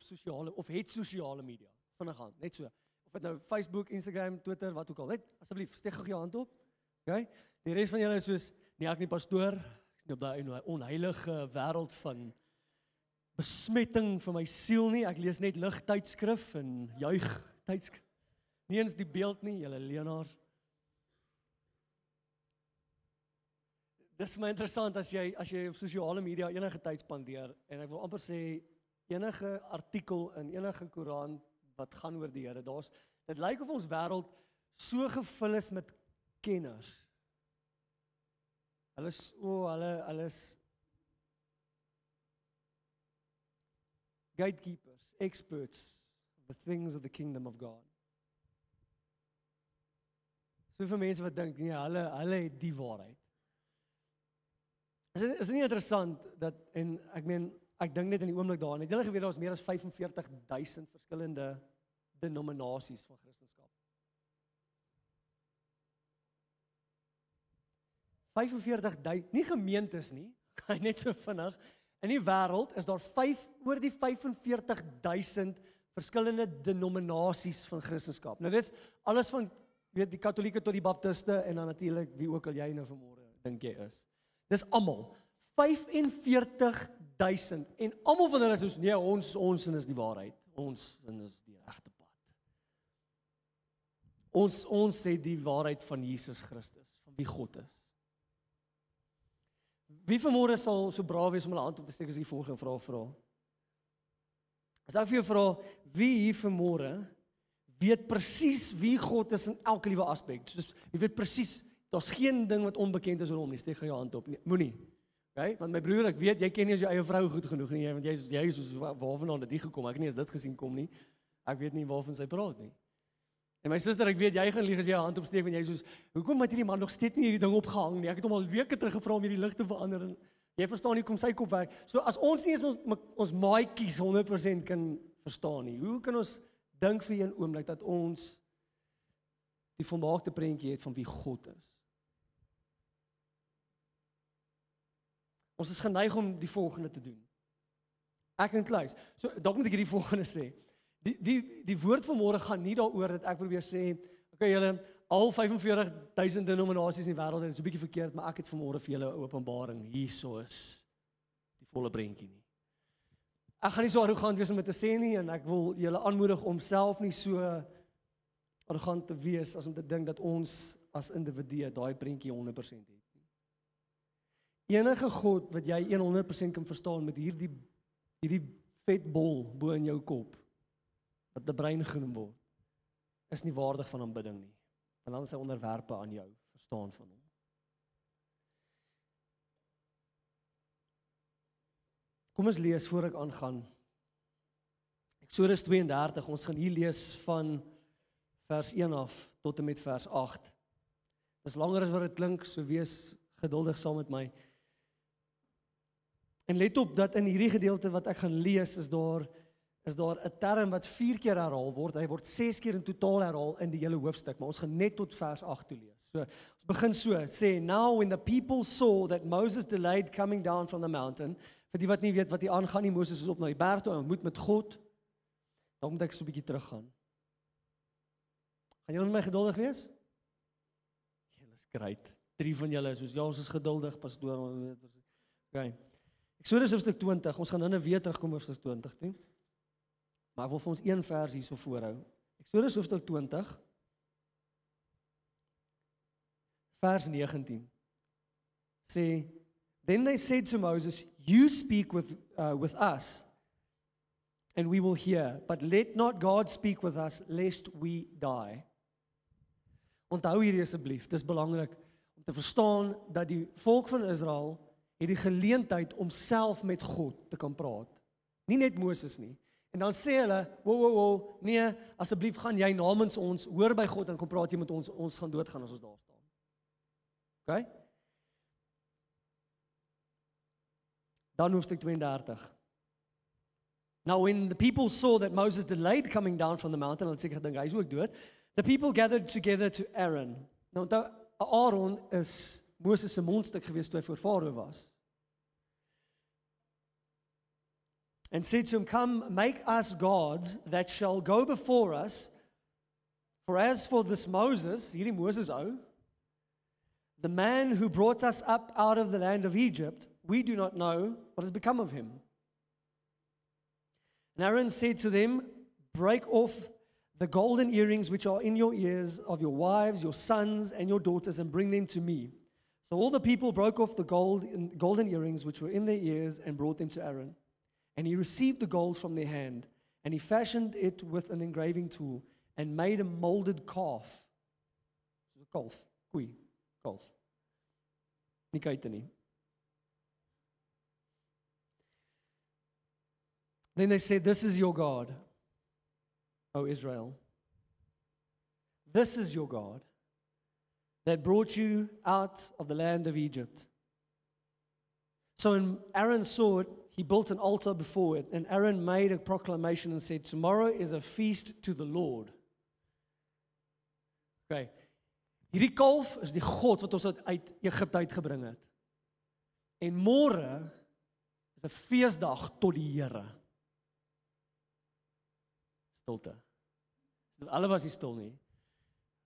sosiale, of het sosiale media, vinnig aan, net so. Of dit nou Facebook, Instagram, Twitter, wat ook al, net, asseblief, steek gou jou hand op, okay? Die res van julle is soos, nee, ek nie pastoor, ek is nie op daai onheilige wêreld van besmetting van my siel nie, ek lees net lig tydskrif en juig tydskrif, nie eens die beeld nie, julle leenaars. Dis my interessant as jy op sosiale media enige tyd spandeer, en ek wil amper sê, enige artikel in enige koerant wat gaan oor die Here, dit lyk of ons wêreld so gevul is met kenners. Hulle is gatekeepers, experts, the things of the kingdom of God. Soveel mense wat dink, nee, hulle het die waarheid. Is dit nie interessant, dat, en ek dink net in die oomblik daarin, het julle geweet, daar is meer as 45,000 verskillende denominasies van Christendom. 45,000, nie gemeentes nie, net so vinnig, in die wêreld is daar oor die 45,000 verskillende denominasies van Christendom. Nou dis alles van, weet, die Katolieke tot die Baptiste, en dan natuurlik wie ook al jy nou vanmôre dink jy is. Dis almal, 45,000, en almal van hulle is soos, nee, ons sin is die waarheid, ons sin is die regte pad. Ons sê die waarheid van Jesus Christus, van wie God is. Wie vanmôre sal so braaf wees om hulle hand op te steek as ek die volgende vraag vra? As ek vir jou vra, wie hier vanmôre weet presies wie God is in elke liewe aspek? Dus jy weet presies, daar's geen ding wat onbekend is oor hom nie, steek jou hand op, moenie. Okay? Want my broer, ek weet, jy ken nie as jou eie vrou goed genoeg nie, want jy is soos, waarvandaan het die gekom, ek het nie eens dit gesien kom nie, ek weet nie waarvan sy praat nie. En my suster, ek weet, jy gaan lieg as jy jou hand opsteek, en jy soos, hoekom het hierdie man nog steeds nie hierdie ding opgehang nie, ek het hom al weke terug gevra om hierdie lig te verander, en jy verstaan nie, kom sy kop werk, so as ons nie eens ons maatjies 100% kan verstaan nie, hoe kan ons dink vir een oomblik, dat ons die volmaakte prentjie het van wie God is? Ons is geneig om die volgende te doen. Ek en Kluis. So, dalk moet ek hierdie volgende sê. Die woord van môre gaan nie daaroor dat ek probeer sê, okay, julle, al 45,000 denominasies in die wêreld, dit is 'n bietjie verkeerd, maar ek het vanmôre vir julle 'n openbaring. Hierso is die volle prentjie nie. Ek gaan nie so arrogant wees om dit te sê nie, en ek wil julle aanmoedig om self nie so arrogant te wees, as om te dink dat ons as individue daai prentjie 100% het. Enige God wat jy 100% kan verstaan met hierdie vetbol bo in jou kop, wat 'n brein genoem word, is nie waardig van aanbidding nie. En dan is hy onderwerpe aan jou verstaan van hom. Kom ons lees voor ek aangaan. Eksodus 32, ons gaan hier lees van vers 1 af tot en met vers 8. Dis langer as wat dit klink, so wees geduldig saam met my. En let op dat in hierdie gedeelte wat ek gaan lees, is daar 'n term wat 4 keer herhaal word. Hy word 6 keer in totaal herhaal in die hele hoofstuk, maar ons gaan net tot vers 8 toe lees. So, ons begin so, het sê, now when the people saw that Moses delayed coming down from the mountain, vir die wat nie weet wat hier aangaan nie, Moses is op na die berg toe, en ontmoet met God, dan moet ek so 'n bietjie teruggaan. Gaan julle met my geduldig wees? Julle is great. 3 van julle is soos, ja, ons is geduldig, pastoor. Okay. Eksodus hoofstuk 20, ons gaan nou weer terugkom hoofstuk 20 toe. Maar ek wil vir ons een vers hierso voorhou. Eksodus hoofstuk 20, vers 19, sê, then they said to Moses, you speak with us, and we will hear, but let not God speak with us, lest we die. Onthou hierdie asseblief, dis belangrik om te verstaan dat die volk van Israel het die geleentheid om self met God te kan praat. Nie net Moses nie. En dan sê hulle, wow, nee, asseblief gaan jy namens ons, hoor by God en kom praat jy met ons, ons gaan doodgaan as ons daar staan. Okay? Dan hoofstuk 32. Now when the people saw that Moses delayed coming down from the mountain, hulle het seker gedink, hy is ook dood, the people gathered together to Aaron. Nou, Aaron is Moses se mondstuk gewees toe hy voor Farao was. and said to him, "Come, make us gods that shall go before us. For as for this Moses," hierdie Moses ou, "the man who brought us up out of the land of Egypt, we do not know what has become of him." And Aaron said to them, "Break off the golden earrings which are in your ears of your wives, your sons, and your daughters, and bring them to me." So all the people broke off the golden earrings which were in their ears and brought them to Aaron. And he received the gold from their hand, and he fashioned it with an engraving tool, and made a molded calf. Kalf, koei, kalf. Nie kuite nie. Then they said, "This is your God, O Israel. This is your God that brought you out of the land of Egypt." So when Aaron saw it, he built an altar before it, and Aaron made a proclamation and said, "Tomorrow is a feast to the Lord." Okay. Hierdie kalf is die God wat ons uit Egipte uitgebring het. En môre is 'n feesdag tot die Here. Stilte. Hulle was nie stil nie.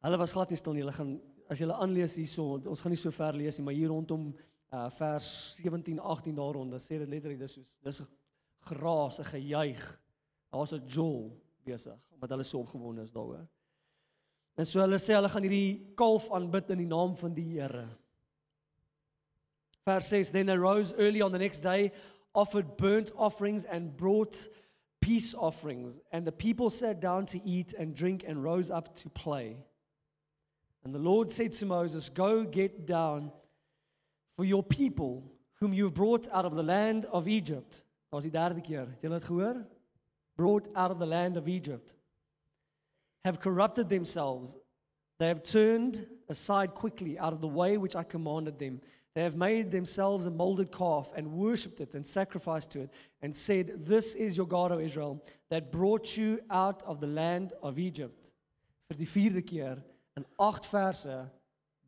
Hulle was glad nie stil nie. Hulle gaan, as julle aanlees hierso, ons gaan nie so ver lees nie, maar hier rondom vers 17, 18 daar rond, dan sê dit letterlik, dis 'n geraas, 'n gejuig. Daar's 'n jol besig, omdat hulle so opgewonde is daaroor. En so hulle sê, hulle gaan hierdie kalf aanbid in die naam van die Here. Vers 6, "Then they rose early on the next day, offered burnt offerings and brought peace offerings. And the people sat down to eat and drink and rose up to play. And the Lord said to Moses, "Go get down, for your people, whom you have brought out of the land of Egypt." Dat was die derde keer. Het julle dit gehoor? Brought out of the land of Egypt. "Have corrupted themselves. They have turned aside quickly out of the way which I commanded them. They have made themselves a molded calf and worshipped it and sacrificed to it and said, 'This is your God, O Israel, that brought you out of the land of Egypt.'" Vir die vierde keer in 8 verse,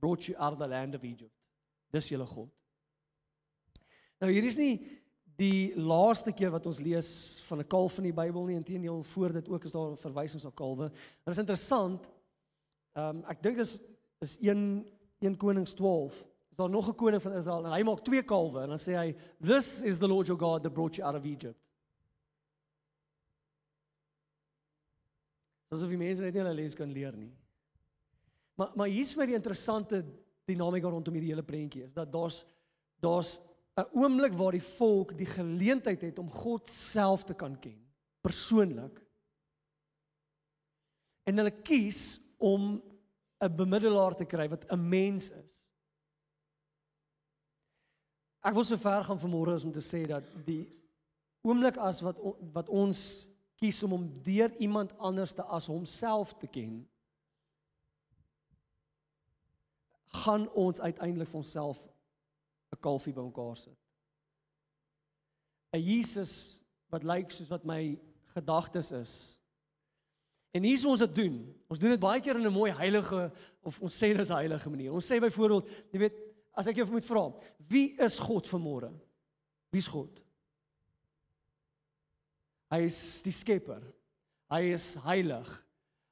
"brought you out of the land of Egypt." Dis julle God. Nou hier is nie die laaste keer wat ons lees van 'n kalf in die Bybel nie, inteendeel voor dit ook is daar verwysings na kalwe. Dit is interessant. Ek dink dis 1 Konings 12. Is daar nog 'n koning van Israel en hy maak 2 kalwe en dan sê hy, "This is the Lord your God that brought you out of Egypt." Asof die mense net nie hulle les kan leer nie. Maar hier is vir my die interessante dinamika rondom hierdie hele prentjie is dat daar's 'n oomblik waar die volk die geleentheid het om God self te kan ken, persoonlik. En hulle kies om 'n bemiddelaar te kry wat 'n mens is. Ek wil so ver gaan vanmôre as om te sê dat die oomblik as wat ons kies om hom deur iemand anders te as homself te ken, gaan ons uiteindelik vir onsself 'n kalfie bymekaar sit. 'n Jesus wat lyk soos wat my gedagtes is. En hier is ons dit doen. Ons doen dit baie keer in 'n mooi heilige, of ons sê dis 'n heilige manier. Ons sê byvoorbeeld, jy weet, as ek jou moet vra, wie is God vanmôre? Wie is God? Hy is die skepper. Hy is heilig.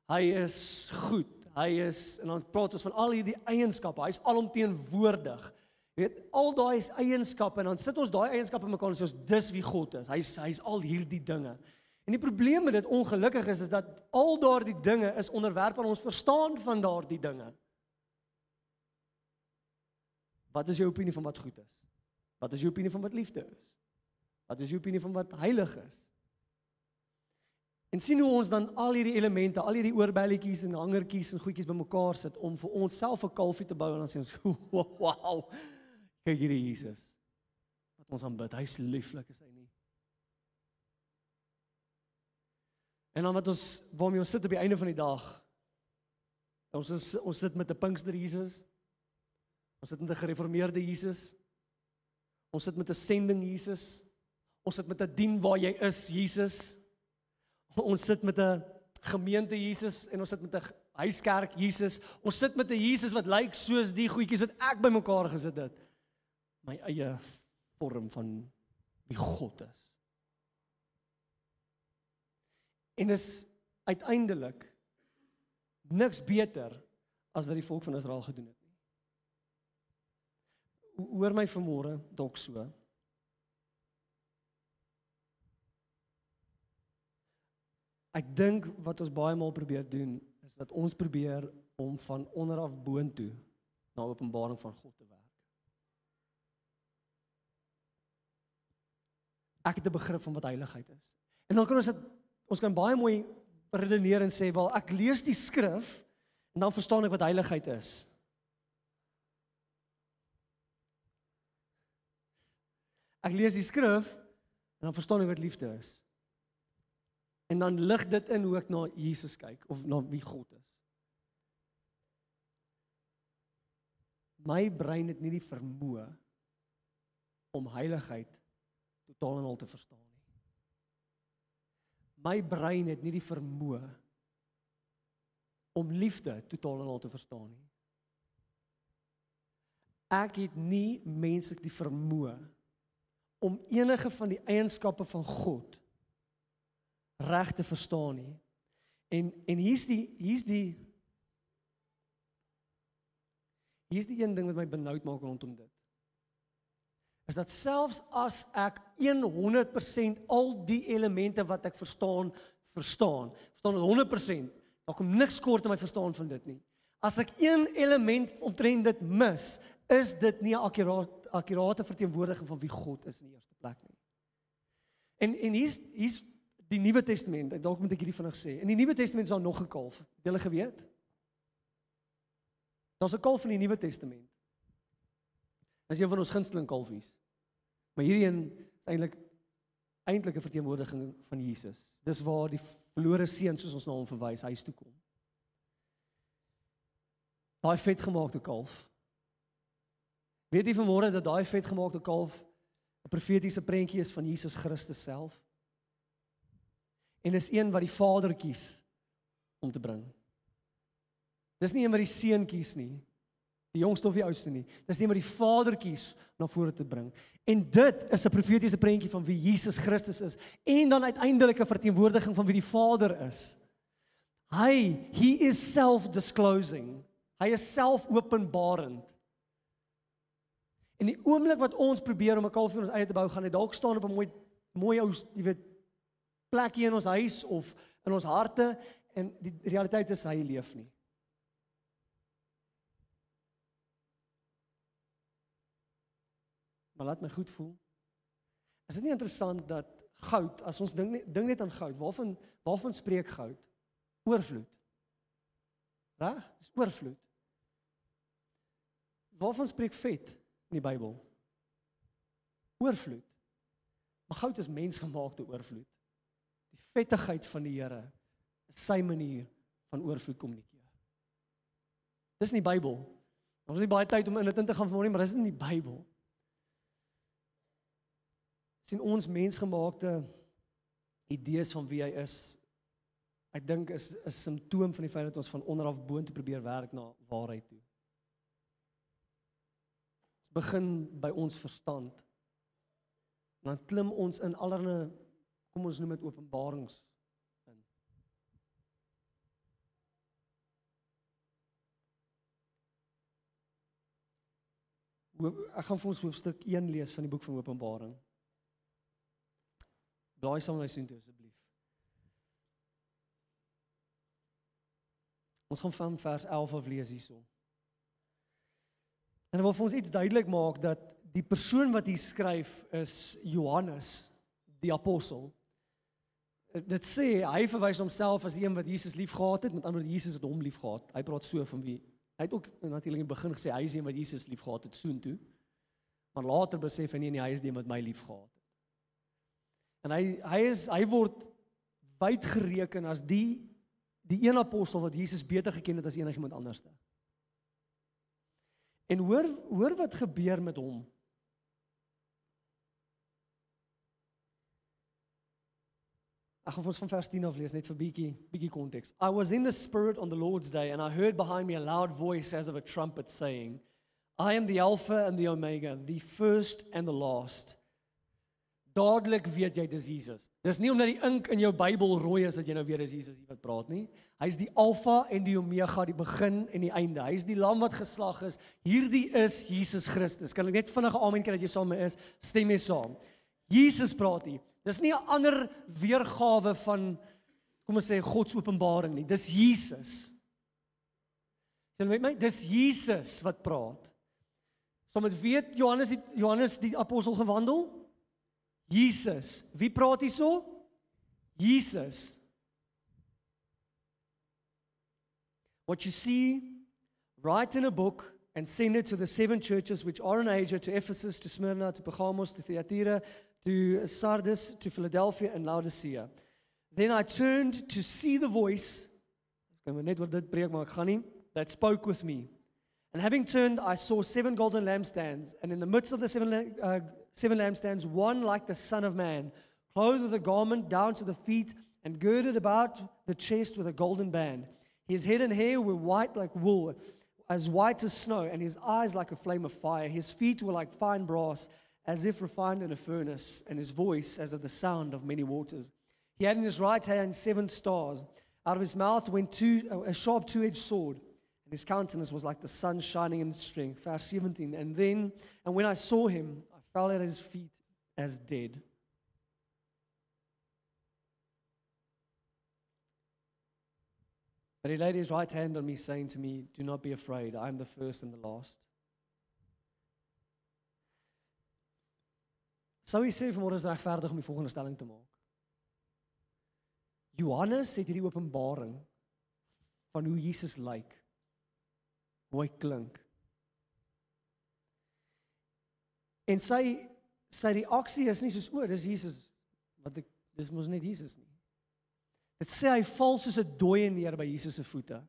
Hy is goed. Hy is, en dan praat ons van al hierdie eienskappe. Hy is alomteenwoordig. Jy weet, al daai eienskappe, en dan sit ons daai eienskappe in mekaar en sê ons, dis wie God is. Hy is al hierdie dinge. En die probleem met dit ongelukkig is dat al daardie dinge is onderwerp aan ons verstaan van daardie dinge. Wat is jou opinie van wat goed is? Wat is jou opinie van wat liefde is? Wat is jou opinie van wat heilig is? En sien hoe ons dan al hierdie elemente, al hierdie oorbelletjies en hangertjies en goedjies bymekaar sit om vir ons self 'n kalfie te bou en dan sê ons, wow, kyk hierdie Jesus. Wat ons aanbid, hy's lieflik, is hy nie? En dan wat ons, waarmee ons sit op die einde van die dag, ons sit met 'n Pinkster Jesus, ons sit met 'n gereformeerde Jesus, ons sit met 'n sending Jesus, ons sit met 'n dien waar jy is Jesus, ons sit met 'n gemeente Jesus en ons sit met 'n huiskerk Jesus, ons sit met 'n Jesus wat lyk soos die goedjies wat ek bymekaar gesit het, my eie vorm van wie God is. En is uiteindelik niks beter as wat die volk van Israel gedoen het nie. Hoor my vanmôre dalk so. Ek dink wat ons baie maal probeer doen, is dat ons probeer om van onderaf boontoe na openbaring van God te werk. Ek het 'n begrip van wat heiligheid is. En dan kan ons kan baie mooi redeneer en sê, wel, ek lees die skrif, en dan verstaan ek wat heiligheid is. Ek lees die skrif, en dan verstaan ek wat liefde is. En dan lig dit in hoe ek na Jesus kyk, of na wie God is. My brein het nie die vermoë om heiligheid totaal en al te verstaan nie. My brein het nie die vermoë om liefde totaal en al te verstaan nie. Ek het nie menslik die vermoë om enige van die eienskappe van God reg te verstaan nie. En hier's die een ding wat my benoud maak rondom dit. Is dat selfs as ek 100% al die elemente wat ek verstaan 100%, daar kom niks kort in my verstaan van dit nie. As ek een element omtrent dit mis, is dit nie 'n akkurate verteenwoordiging van wie God is in die eerste plek nie. En hier's die Nuwe Testament, dalk moet ek hierdie vinnig sê. In die Nuwe Testament is daar nog 'n kalf. Het julle geweet? Daar's 'n kalf in die Nuwe Testament. Dis een van ons gunsteling kalfies. Maar hierdie een is eintlik 'n verteenwoordiging van Jesus. Dis waar die verlore seun, soos ons na hom verwys, huis toe kom. Daai vetgemaakte kalf. Weet jy vanmôre dat daai vetgemaakte kalf 'n profetiese prentjie is van Jesus Christus self? En is een wat die Vader kies om te bring. Dis nie een wat die seun kies nie, die jongste of die oudste nie. Dis een wat die Vader kies na vore te bring. En dit is 'n profetiese prentjie van wie Jesus Christus is, en dan uiteindelik 'n verteenwoordiging van wie die Vader is. He is self-disclosing. Hy is self-openbarend. En die oomblik wat ons probeer om 'n kalf vir ons eie te bou, gaan dit dalk staan op 'n mooi ou, jy weet, plekkie in ons huis of in ons harte, en die realiteit is hy leef nie. Maar laat my goed voel. Is dit nie interessant dat goud, as ons dink net aan goud, waarvan spreek goud? Oorvloed. Reg? Dis oorvloed. Waarvan spreek vet in die Bybel? Oorvloed. Maar goud is mensgemaakte oorvloed. Die vettigheid van die Here is sy manier van oorvloed kommunikeer. Dis in die Bybel. Ons het nie baie tyd om in dit in te gaan vanmôre, maar dis in die Bybel. Sien ons mensgemaakte idees van wie hy is, ek dink is 'n simptoom van die feit dat ons van onderaf boontoe probeer werk na waarheid toe. Ons begin by ons verstand. En dan klim ons in allerlei, kom ons noem dit openbarings in. Ek gaan vir ons hoofstuk 1 lees van die boek van Openbaring. Blaai saam met my soontoe asseblief. Ons gaan van vers 11 af lees hierso. En wil vir ons iets duidelik maak dat die persoon wat hier skryf is Johannes, die apostel. Dit sê, hy verwys homself as een wat Jesus liefgehad het, met ander woorde, Jesus het hom liefgehad. Hy praat so van wie, hy het ook natuurlik in die begin gesê, hy is een wat Jesus liefgehad het, soontoe. Maar later besef hy nie, hy is die een wat my liefgehad het. En hy word wyd gereken as die een apostel wat Jesus beter geken het as enigiemand anderste. En hoor wat gebeur met hom. Ek gaan ons van vers 10 af lees, net vir bietjie konteks. I was in the Spirit on the Lord's day, and I heard behind me a loud voice as of a trumpet saying, I am the Alpha and the Omega, the first and the last. dadelik weet jy dis Jesus. Dis nie omdat die ink in jou Bybel rooi is dat jy nou weet dis Jesus wat praat nie. Hy is die Alfa en die Omega, die begin en die einde. Hy is die lam wat geslag is. Hierdie is Jesus Christus. Kan ek net vinnig 'n amen kry dat jy saam mee is? Stem mee saam. Jesus praat hier. Dis nie 'n ander weergawe van, kom ons sê, God se openbaring nie. Dis Jesus. Julle weet my, dis Jesus wat praat. So met weet Johannes die apostel gewandel? Jesus. Wie praat hierso? Jesus. What you see, write in a book and send it to the 7 churches which are in Asia, to Ephesus, to Smyrna, to Pergamos, to Thyatira, to Sardis, to Philadelphia and Laodicea. Then I turned to see the voice, ek kan net oor dit preek, maar ek gaan nie, that spoke with me. And having turned, I saw 7 golden lampstands, and in the midst of the 7 lampstands, one like the Son of Man, clothed with a garment down to the feet, and girded about the chest with a golden band. His head and hair were white like wool, as white as snow, and his eyes like a flame of fire. His feet were like fine brass, as if refined in a furnace, and his voice as of the sound of many waters. He had in his right hand 7 stars. Out of his mouth went a sharp two-edged sword, and his countenance was like the sun shining in strength. Verse 17, and when I saw him, I fell at his feet as dead. But he laid his right hand on me, saying to me, do not be afraid, I am the first and the last. Sou hy sê vanmôre is regverdig om die volgende stelling te maak. Johannes het hierdie openbaring van hoe Jesus lyk, hoe hy klink. En sy reaksie is nie soos, dis Jesus, dis mos net Jesus nie. Dit sê hy val soos 'n dooie neer by Jesus se voete.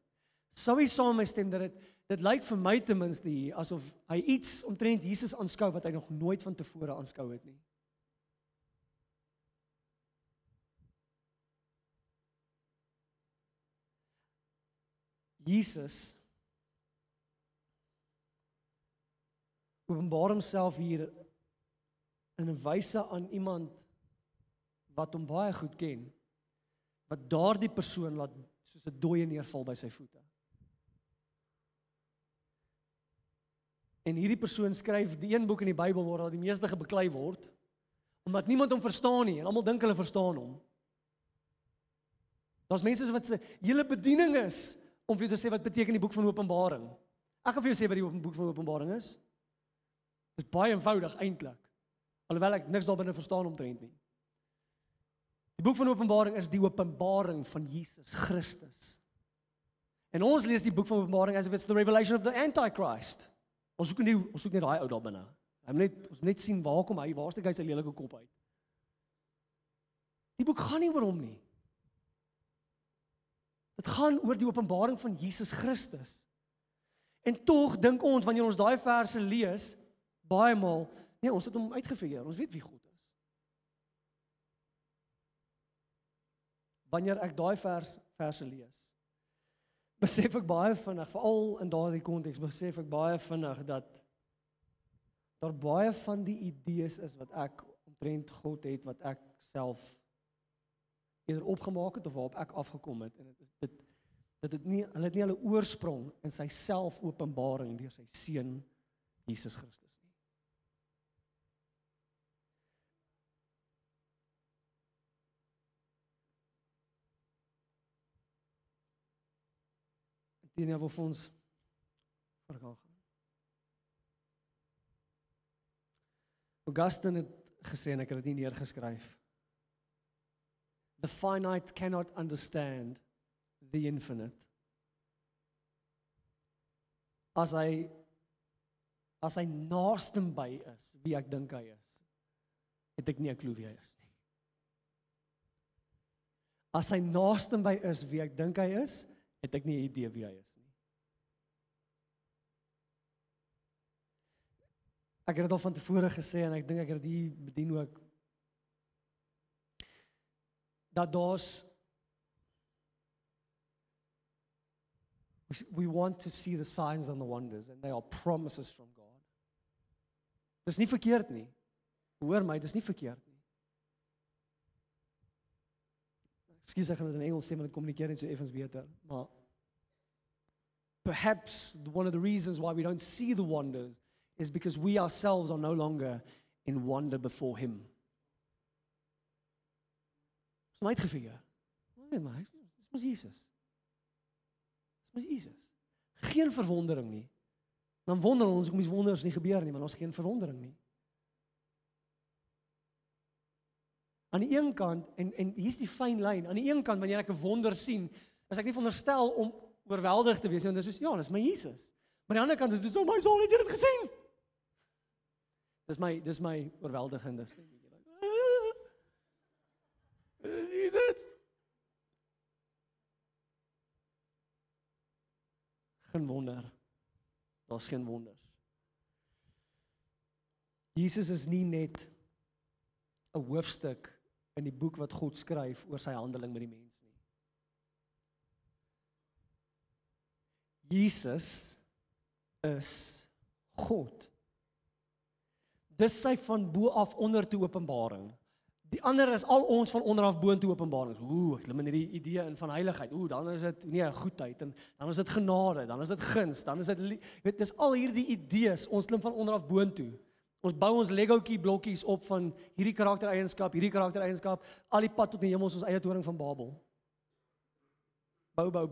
Sou hy saam met my stem dat dit lyk vir my ten minste hier asof hy iets omtrent Jesus aanskou wat hy nog nooit van tevore aanskou het nie. Jesus openbaar homself hier in 'n wyse aan iemand wat hom baie goed ken, wat daardie persoon laat soos 'n dooie neerval by sy voete. En hierdie persoon skryf die een boek in die Bybel waar daar die meeste gebeklei word, omdat niemand hom verstaan nie en almal dink hulle verstaan hom. Daar's mense wat se hele bediening is om vir jou te sê wat beteken die boek van Openbaring. Ek gaan vir jou sê wat die boek van Openbaring is. Dit is baie eenvoudig eintlik. Alhoewel ek niks daarbinne verstaan omtrent nie. Die boek van Openbaring is die openbaring van Jesus Christus. En ons lees die boek van Openbaring as if it's the revelation of the Antichrist. Ons soek net daai ou daar binne. Ons net sien waar kom hy, waar steek hy sy lelike kop uit. Die boek gaan nie oor hom nie. Dit gaan oor die openbaring van Jesus Christus. En tog dink ons, wanneer ons daai verse lees, baie maal, nee, ons het hom uitgefigure, ons weet wie God is. Wanneer ek daai verse lees, besef ek baie vinnig, veral in daardie konteks, besef ek baie vinnig dat daar baie van die idees is wat ek omtrent God het, wat ek self eerder opgemaak het of waarop ek afgekom het. En hulle het nie hulle oorsprong in sy selfopenbaring deur sy seun Jesus Christus nie. Tina wil vir ons vergaan. Augustine het gesê, en ek het dit nie neergeskryf, the finite cannot understand the infinite. As hy naaste by is, wie ek dink hy is, het ek nie 'n klou wie hy is nie. As hy naaste by is, wie ek dink hy is, het ek nie 'n idee wie hy is nie. Ek het dit al van tevore gesê, en ek dink ek het dit hier bedien ook, dat we want to see the signs and the wonders, and they are promises from God. Dis nie verkeerd nie. Hoor my, dis nie verkeerd nie. Ekskuus, ek gaan dit in Engels sê, maar dit kommunikeer net so effens beter. Maar perhaps one of the reasons why we don't see the wonders is because we ourselves are no longer in wonder before him. Is my uitgefigure. Nee, maar dis mos Jesus. Dis mos Jesus. Geen verwondering nie. Dan wonder ons hoekom die wonders nie gebeur nie, maar ons geen verwondering nie. Aan die een kant, en hier's die fyn lyn, aan die een kant, wanneer ek 'n wonder sien, is ek nie veronderstel om oorweldig te wees, want dit is soos, ja, dis my Jesus. Maar aan die ander kant is dit so, my soul, het jy dit gesien? Dis my oorweldigende stem. Jesus. Geen wonder. Daar's geen wonders. Jesus is nie net 'n hoofstuk in die boek wat God skryf oor sy handeling met die mens nie. Jesus is God. Dis sy van bo af onder toe openbaring. Die ander is al ons van onder af boontoe openbaring. Ek klim in hierdie idee in van heiligheid. Dan is dit goedheid, en dan is dit genade, dan is dit guns, dan is dit, weet, dis al hierdie idees, ons klim van onder af boontoe. Ons bou ons Lego-kie blokkies op van hierdie karaktereienskap, al die pad tot die hemel is ons eie toring van Babel. Bou. Wag,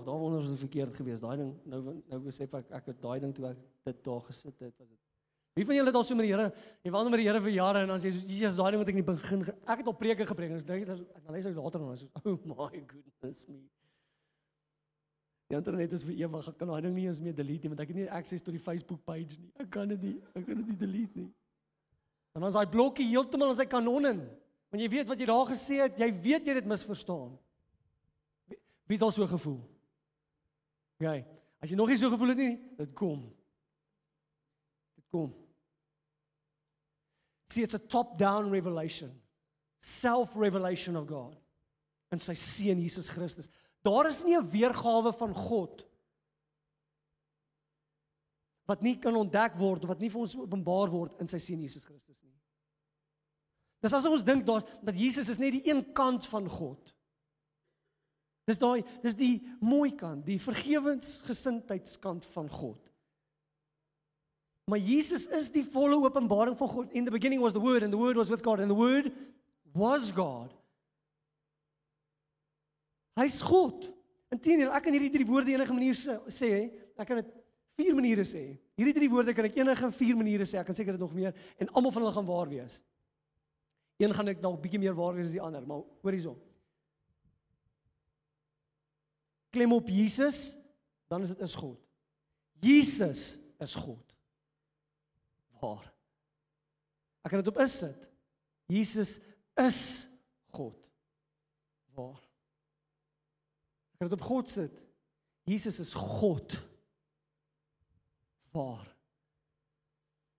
daaronder is dit verkeerd geweest. Daai ding, nou besef ek het daai ding toe ek dit daar gesit het, was dit. Wie van julle het al so met die Here, jy wandel met die Here vir jare en dan sê jy, Jesus, daai ding wat ek in die begin, ek het al preke gepreek en dan lees ek later en dan sê, oh my goodness me. Die internet is vir ewig, ek kan daai ding nie eens meer delete nie, want ek het nie access tot die Facebook page nie. Ek kan dit nie delete nie. En dan is daai blokkie heeltemal in sy kanonnen. Want jy weet wat jy daar gesê het, jy weet jy dit misverstaan. Wie het al so gevoel? Okay. As jy nog nie so gevoel het nie, dit kom. See, it's a top-down revelation. Self-revelation of God. In sy seun Jesus Christus. Daar is nie 'n weergawe van God wat nie kan ontdek word, wat nie vir ons openbaar word in sy seun Jesus Christus nie. Dis asof ons dink dat Jesus is net die een kant van God. Dis die mooi kant, die vergewensgesindheidskant van God. Maar Jesus is die volle openbaring van God. In the beginning was the Word, and the Word was with God, and the Word was God. Hy's God. Inteendeel, ek kan hierdie 3 woorde enige manier sê, ek kan dit 4 maniere sê. Hierdie 3 woorde kan ek enige 4 maniere sê, ek kan seker dit nog meer, en almal van hulle gaan waar wees. Een gaan ek dalk bietjie meer waar wees as die ander, maar hoor hierso. Klem op Jesus, dan is dit is God. Jesus is God. Waar? Ek kan dit op is sit. Jesus is God. Waar? Ek kan dit op God sit. Jesus is God. Waar?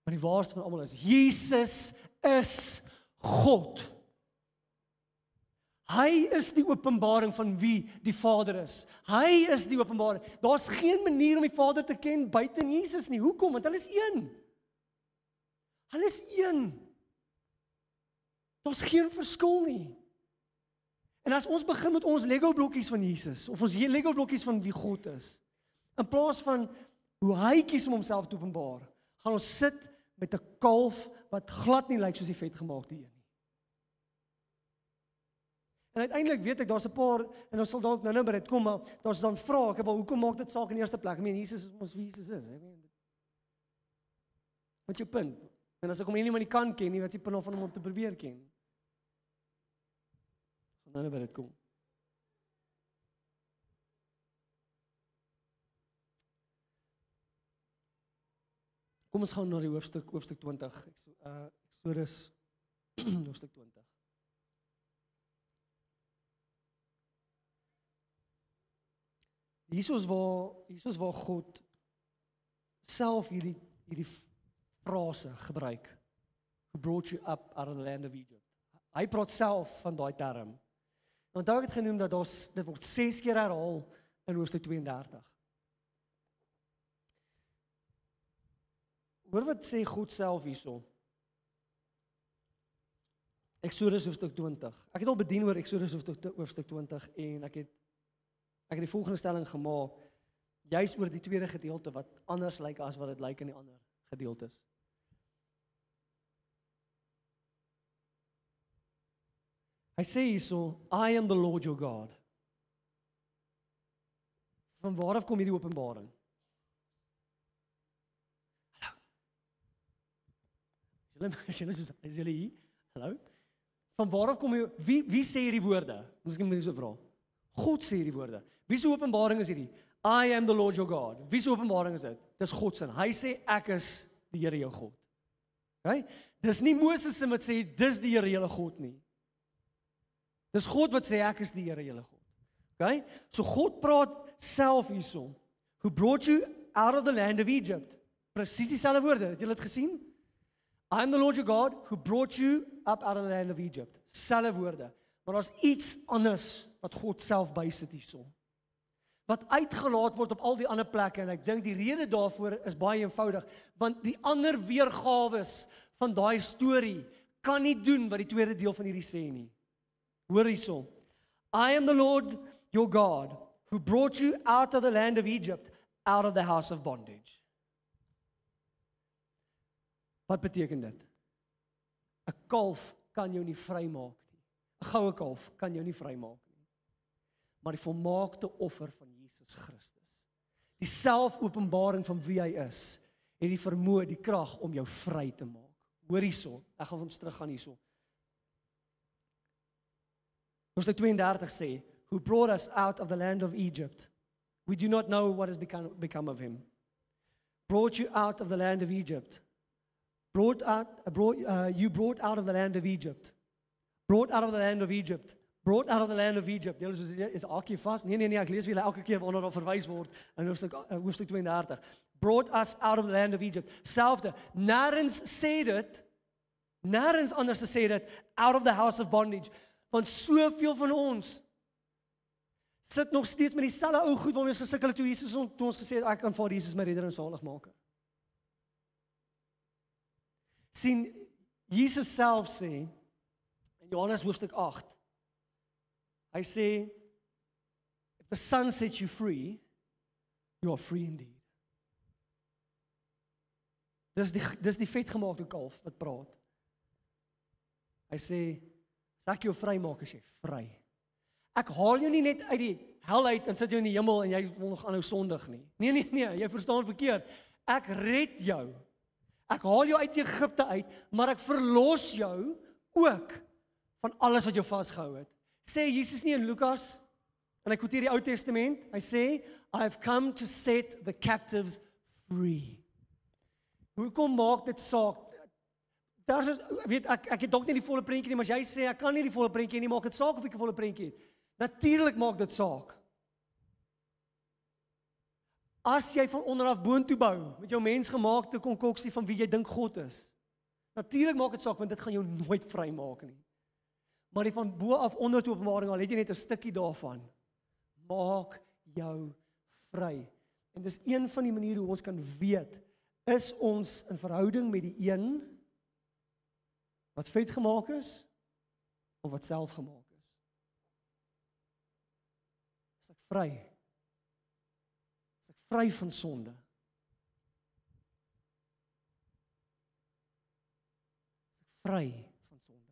Maar die waarste van almal is, Jesus is God. Hy is die openbaring van wie die Vader is. Hy is die openbaring. Daar's geen manier om die Vader te ken buite Jesus nie. Hoekom? Want hulle is een. Hulle is een. Daar's geen verskil nie. En as ons begin met ons Lego blokkies van Jesus, of ons Lego blokkies van wie God is, in plaas van hoe hy kies om homself te openbaar, gaan ons sit met 'n kalf wat glad nie lyk soos die vetgemaakte een nie. En uiteindelik weet ek, daar's 'n paar, en ons sal dalk nou by dit kom, maar daar's dan vra ek, wel, hoekom maak dit saak in die eerste plek? Jesus is ons wie Jesus is. Wat is jou punt? En as ek hom nie maar nie kan ken nie, wat is die punt van hom om te probeer ken? Nou by dit kom. Kom ons gaan na die hoofstuk 20. Eksodus hoofstuk 20. Hier is waar God self hierdie frase gebruik. Who brought you up out of the land of Egypt. Hy praat self van daai term. Onthou ek het genoem dat dit word 6 keer herhaal in hoofstuk 32. Hoor wat sê God self hierso. Exodus hoofstuk 20. Ek het al bedien oor Exodus hoofstuk 20 en ek het die volgende stelling gemaak, juis oor die tweede gedeelte wat anders lyk as wat dit lyk in die ander gedeeltes. Hy sê hierso, I am the Lord your God. Van waar af kom hierdie openbaring? Hallo. Is julle hier? Hallo? Van waar af kom wie sê hierdie woorde? Miskien moet ek so vra. God sê hierdie woorde. Wie se openbaring is hierdie? I am the Lord your God. Wie se openbaring is dit? Dis God se. Hy sê ek is die Here jou God. Okay? Dis nie Moses wat sê dis die Here julle God nie. Dis God wat sê ek is die Here julle God. Okay? So God praat self hierso. Who brought you out of the land of Egypt. Presies dieselfde woorde. Het julle dit gesien? I am the Lord your God who brought you up out of the land of Egypt. Selfde woorde. Maar daar's iets anders wat God self bysit hierso. Wat uitgelaat word op al die ander plekke en ek dink die rede daarvoor is baie eenvoudig, want die ander weergawes van daai storie kan nie doen wat die tweede deel van hierdie sê nie. Hoor hierso. I am the Lord your God who brought you out of the land of Egypt, out of the house of bondage. Wat beteken dit? 'n Kalf kan jou nie vrymaak nie. 'n Goue kalf kan jou nie vrymaak nie. Maar die volmaakte offer van Jesus Christus, die selfopenbaring van wie hy is, het die vermoë, die krag om jou vry te maak. Hoor hierso, ek gaan ons teruggaan hierso. Vers 32 sê, who brought us out of the land of Egypt. We do not know what has become of him. Brought you out of the land of Egypt. You brought out of the land of Egypt. Brought out of the land of Egypt. Brought out of the land of Egypt. Julle is elke vas. Nee, ek lees vir julle elke keer wanneer daar verwys word in hoofstuk 32. Brought us out of the land of Egypt. Selfde. Nêrens sê dit. Nêrens anders sê dit out of the house of bondage. Want soveel van ons sit nog steeds met dieselfde ou goed waarmee ons gesukkel het toe Jesus toe ons gesê het ek aanvaar Jesus my redder en saligmaker. Sien, Jesus self sê in Johannes hoofstuk 8, hy sê, if the Son sets you free, you are free indeed. Dis die vetgemaakte kalf wat praat. Hy sê, as ek jou vry maak, is jy vry. Ek haal jou nie net uit die hel uit en sit jou in die hemel en jy wil nog aanhou sondig nie. Nee, jy verstaan verkeerd. Ek red jou. Ek haal jou uit Egipte uit, maar ek verlos jou ook van alles wat jou vasgehou het. Sê Jesus nie in Lukas, en hy quoteer die Ou Testament, hy sê, I have come to set the captives free. Hoekom maak dit saak? Ek het dalk nie die volle prentjie nie, maar as jy sê, ek kan nie die volle prentjie nie, maak dit saak of ek die volle prentjie het. Natuurlik maak dit saak. As jy van onderaf boontoe bou, met jou mensgemaakte konkoksie van wie jy dink God is, natuurlik maak dit saak, want dit gaan jou nooit vry maak nie. Maar die van bo af onder toe openbaring, al het jy net 'n stukkie daarvan, maak jou vry. En dis een van die maniere hoe ons kan weet, is ons in verhouding met die een wat vet gemaak is, of wat self gemaak is. Is ek vry? Is ek vry van sonde? Is ek vry van sonde?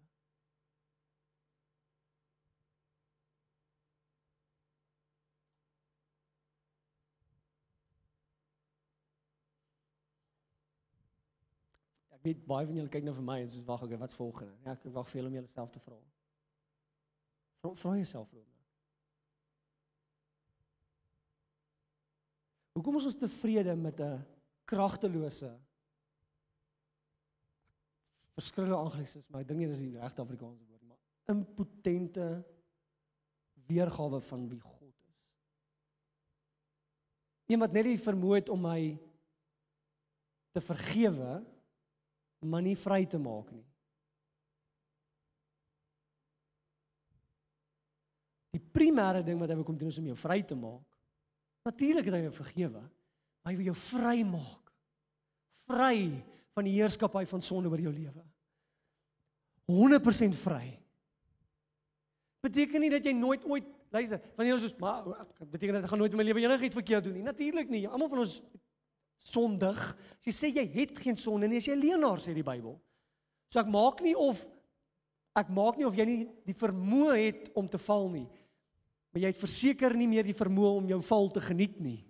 Ek weet baie van julle kyk nou vir my en soos wag, okay, wat's volgende? Ja, ek wag vir julle om julleself te vra. Vra jouself oor. Hoekom is ons tevrede met 'n kragtelose, verskillende Anglisisme, maar ek dink nie dis die regte Afrikaanse woord, maar impotente weergawe van wie God is. Een wat net die vermoë het om my te vergewe, maar nie vry te maak nie. Die primêre ding wat hy wil kom doen is om jou vry te maak. Natuurlik het hy jou vergewe, maar hy wil jou vry maak. Vry van die heerskappy van sonde oor jou lewe. 100% vry. Beteken nie dat jy nooit ooit, luister, wanneer ons soos, maar beteken dat ek gaan nooit in my lewe enigiets verkeerd doen nie. Natuurlik nie. Almal van ons sondig. As jy sê jy het geen sonde nie, as jy 'n leienaar, sê die Bybel. So ek maak nie of jy nie die vermoë het om te val nie. Maar jy het verseker nie meer die vermoë om jou val te geniet nie.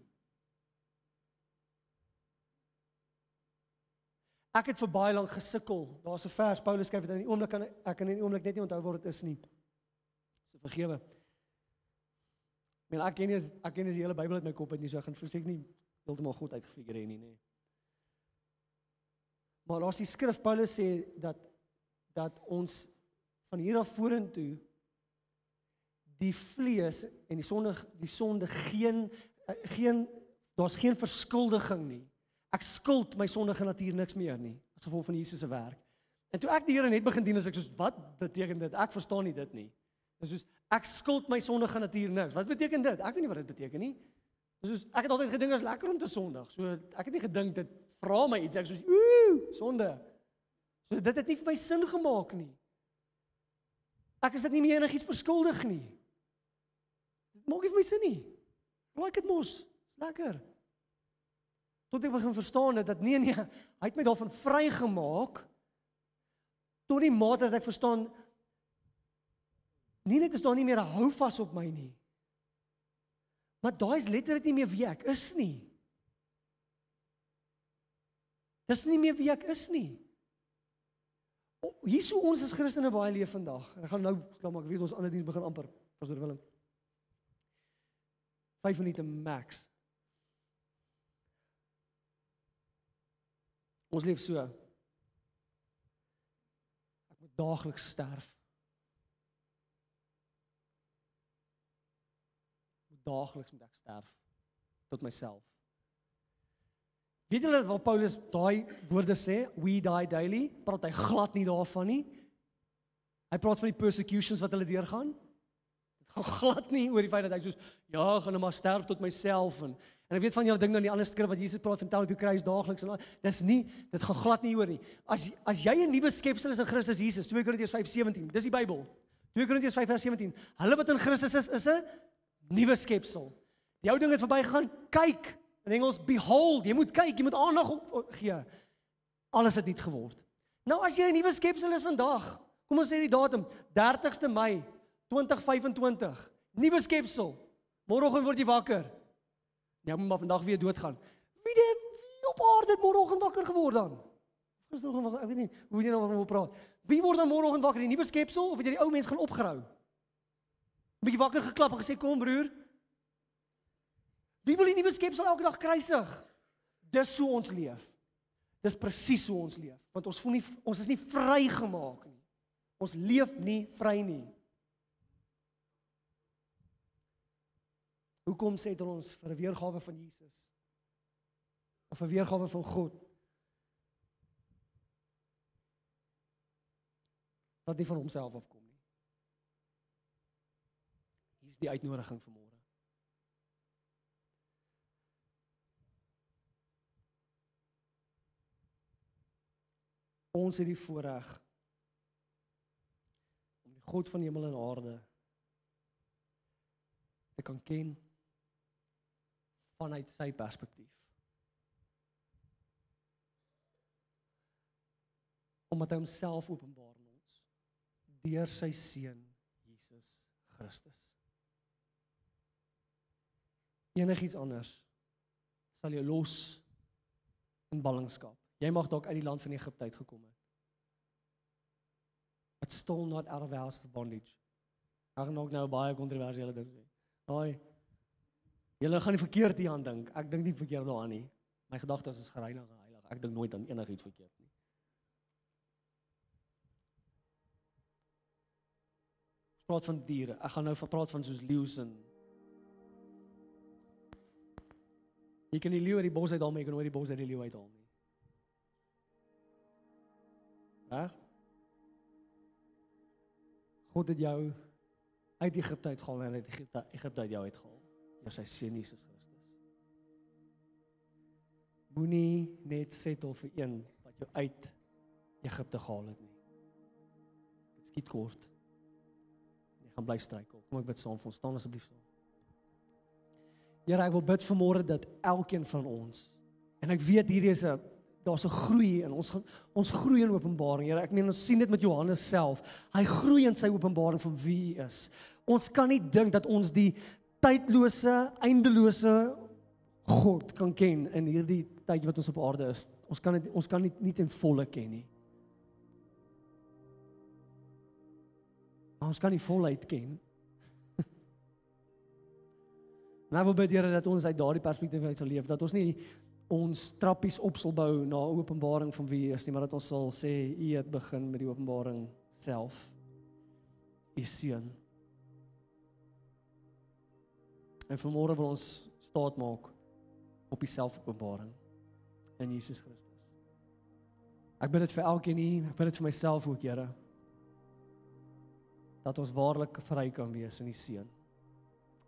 Ek het vir baie lank gesukkel. Daar's 'n vers, Paulus skryf dit in die oomblik, ek kan in die oomblik net nie onthou waar dit is nie. So vergewe. Ek ken nie die hele Bybel uit my kop uit nie, so ek gaan verseker nie heeltemal goed uitgefigure hê nie, nee. Maar as die skrif Paulus sê dat ons van hier af vorentoe die vlees en die sonde daar's geen verskuldiging nie. Ek skuld my sondige natuur niks meer nie, as gevolg van Jesus se werk. En toe ek die Here net begin dien, is ek soos, wat beteken dit? Ek verstaan nie dit nie. Dis soos, ek skuld my sondige natuur niks. Wat beteken dit? Ek weet nie wat dit beteken nie. Dis soos, ek het altyd gedink is lekker om te sondig. So ek het nie gedink dit vra my iets. Ek soos, sonde. So dit het nie vir my sin gemaak nie. Ek is dit nie meer enigiets verskuldig nie. Dit maak nie vir my sin nie. Like dit mos. Is lekker. Tot ek begin verstaan dat nee, hy het my daarvan vrygemaak tot die mate dat ek verstaan nie net is daar nie meer 'n houvas op my nie. Maar daai is letterlik nie meer wie ek is nie. Dis nie meer wie ek is nie. Hier is hoe ons as Christene baie leef vandag. Ek gaan nou klaar maak, ek weet ons ander diens begin amper, Pastor Willem. 5 minute max. Ons leef so. Ek moet daagliks sterf. Daagliks moet ek sterf tot myself. Weet julle wat Paulus daai woorde sê? We die daily. Praat hy glad nie daarvan nie. Hy praat van die persecutions wat hulle deurgaan. Dit gaan glad nie oor die feit dat hy soos, ja, gaan nou maar sterf tot myself en ek weet van julle ding aan die ander skrif wat Jesus praat van tel op die kruis daagliks en dis nie, dit gaan glad nie oor nie. As jy 'n nuwe skepsel is in Christus Jesus, 2 Korintiërs 5:17, dis die Bybel. 2 Korintiërs 5:17. Hulle wat in Christus is 'n nuwe skepsel. Die ou ding het verbygegaan. Kyk, in Engels behold, jy moet kyk, jy moet aandag gee. Alles het nuut geword. Nou as jy 'n nuwe skepsel is vandag, kom ons sê die datum 30ste Mei 2025. Nuwe skepsel. Môreoggend word jy wakker. Jy moet maar vandag weer doodgaan. Wie op aarde het môreoggend wakker geword dan? Gisteroggend, ek weet nie hoe jy nou wil praat. Wie word dan môreoggend wakker? Die nuwe skepsel of het jy die ou mens gaan opgerou? 'n bietjie wakker geklap en gesê, kom broer. Wie wil die nuwe skepsel elke dag kruisig? Dis hoe ons leef. Dis presies hoe ons leef. Want ons is nie vrygemaak nie. Ons leef nie vry nie. Hoekom sê ons vir 'n weergawe van Jesus? Of 'n weergawe van God? Wat nie van homself afkom nie. Hier is die uitnodiging vir môre. Ons het die voorreg om die God van hemel en aarde te kan ken vanuit sy perspektief. Omdat hy homself openbaar in ons deur sy seun Jesus Christus. Enigiets anders sal jou los in ballingskap. Jy mag dalk uit die land van Egipte uitgekom het. But still not out of the house of bondage. Ek gaan ook nou baie kontroversiële ding sê. Haai. Julle gaan nie verkeerd hieraan dink. Ek dink nie verkeerd daaraan nie. My gedagtes is gereinig en heilig. Ek dink nooit aan enigiets verkeerd nie. Ons praat van diere. Ek gaan nou praat van soos leeu's en jy kan die leeu uit die bos uithaal, maar jy kan nooit die bos uit die leeu uithaal nie. Reg? God het jou uit Egipte uitgehaal en uit Egipte uit jou uitgehaal. Deur sy seun Jesus Christus. Moenie net settle vir een wat jou uit Egipte gehaal het nie. skiet kort. Jy gaan bly struikel. Kom ek bid saam vir ons, staan asseblief saam. Here, ek wil bid vanmôre dat elkeen van ons, en ek weet hierdie is daar's 'n groei in ons groei in openbaring. Here, ek meen ons sien dit met Johannes self. Hy groei in sy openbaring van wie hy is. Ons kan nie dink dat ons die tydlose, eindelose God kan ken in hierdie tyd wat ons op aarde is. Ons kan dit nie ten volle ken nie. Maar ons kan die volheid ken. En ek wil bid, Here, dat ons uit daardie perspektief uit sal leef, dat ons nie ons trappies op sal bou na openbaring van wie hy is nie, maar dat ons sal sê, U het begin met die openbaring self. U seun. En vanmôre wil ons staat maak op die selfopenbaring in Jesus Christus. Ek bid dit vir elkeen hier, ek bid dit vir myself ook, Here, dat ons waarlik vry kan wees in die seun.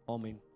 Amen.